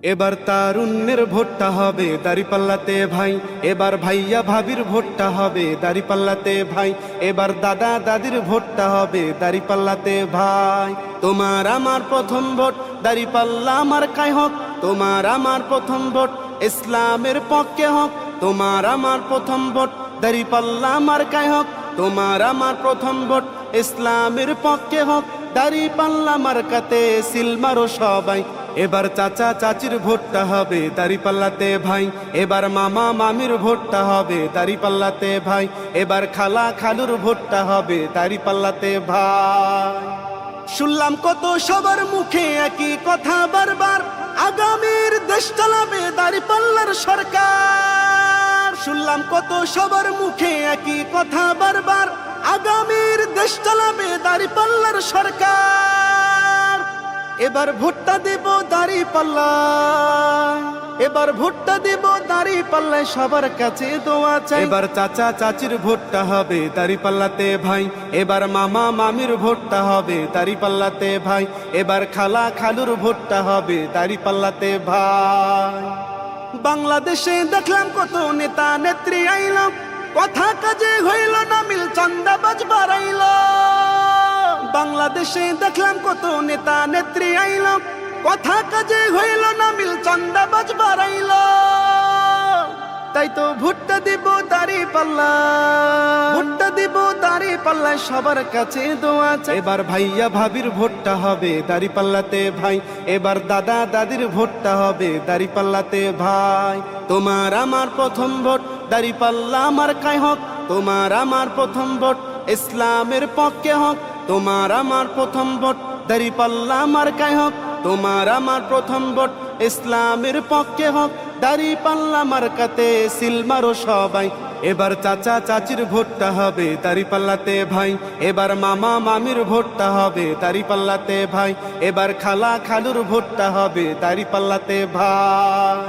এবার তারুণ্যের ভোটটা হবে দাঁড়িপাল্লাতে ভাই, এবার ভাইয়া ভাবির ভোটটা হবে দাঁড়িপাল্লাতে ভাই, এবার দাদা দাদির ভোটটা হবে দাঁড়িপাল্লাতে ভাই। তোমার আমার প্রথম ভোট দাঁড়িপাল্লা মার্কায় হোক, তোমার আমার প্রথম ভোট ইসলামের পক্ষে হোক, তোমার আমার প্রথম ভোট দাঁড়িপাল্লা মার্কায় হোক, তোমার আমার প্রথম ভোট ইসলামের পক্ষে হোক, দাঁড়িপাল্লা মার্কাতে সিল মারো সবাই। এবার চাচা চাচির ভোটটা হবে দাঁড়িপাল্লাতে ভাই, এবার মামা মামির ভোটটা হবে দাঁড়িপাল্লাতে ভাই, এবার খালা খালুর ভোটটা হবে দাঁড়িপাল্লাতে ভাই। শুনলাম কত সবার মুখে একই কথা বারবার, আগামীর দেশ চালাবে দাঁড়িপাল্লার সরকার। শুনলাম কত সবার মুখে একই কথা বারবার, আগামীর দেশ চালাবে দাঁড়িপাল্লার সরকার। এবার ভোটটা দেব দাঁড়িপাল্লায়, এবার ভোটটা দেব দাঁড়িপাল্লায়, সবার কাছে দোয়া চাই। এবার চাচা চাচির ভোটটা হবে দাঁড়িপাল্লাতে ভাই, এবার মামা মামির ভোটটা হবে দাঁড়িপাল্লাতে ভাই, এবার খালা খালুর ভোটটা হবে দাঁড়িপাল্লাতে ভাই। বাংলাদেশে দেখলাম কত নেতা নেত্রী আইল, কথা কাজে হইল না মিল, চান্দাবাজ বাড়াইল। বাংলাদেশে দেখলাম কত নেতা নেত্রী আইল, কথা কাজে হইল না মিল, চান্দাবাজ বাড়াইল। তাই তো ভোটটা দিব দাঁড়িপাল্লায়, ভোটটা দিব দাঁড়িপাল্লায়, সবার কাছে দোয়া চাই। এবার ভাইয়া ভাবির ভোটটা হবে দাঁড়িপাল্লাতে ভাই, এবার দাদা দাদির ভোটটা হবে দাঁড়িপাল্লাতে ভাই। তোমার আমার প্রথম ভোট দাঁড়িপাল্লা মার্কায় হোক, তোমার আমার প্রথম ভোট ইসলামের পক্ষে হোক, তোমার আমার প্রথম ভোট দাঁড়িপাল্লা মার্কায় হোক, তোমার আমার প্রথম ভোট ইসলামের পক্ষে হোক, দাঁড়িপাল্লা মার্কাতে সিল মারো সবাই। এবার চাচা চাচির ভোটটা হবে দাঁড়িপাল্লাতে ভাই, এবার মামা মামির ভোটটা হবে দাঁড়িপাল্লাতে ভাই, এবার খালা খালুর ভোটটা হবে দাঁড়িপাল্লাতে ভাই।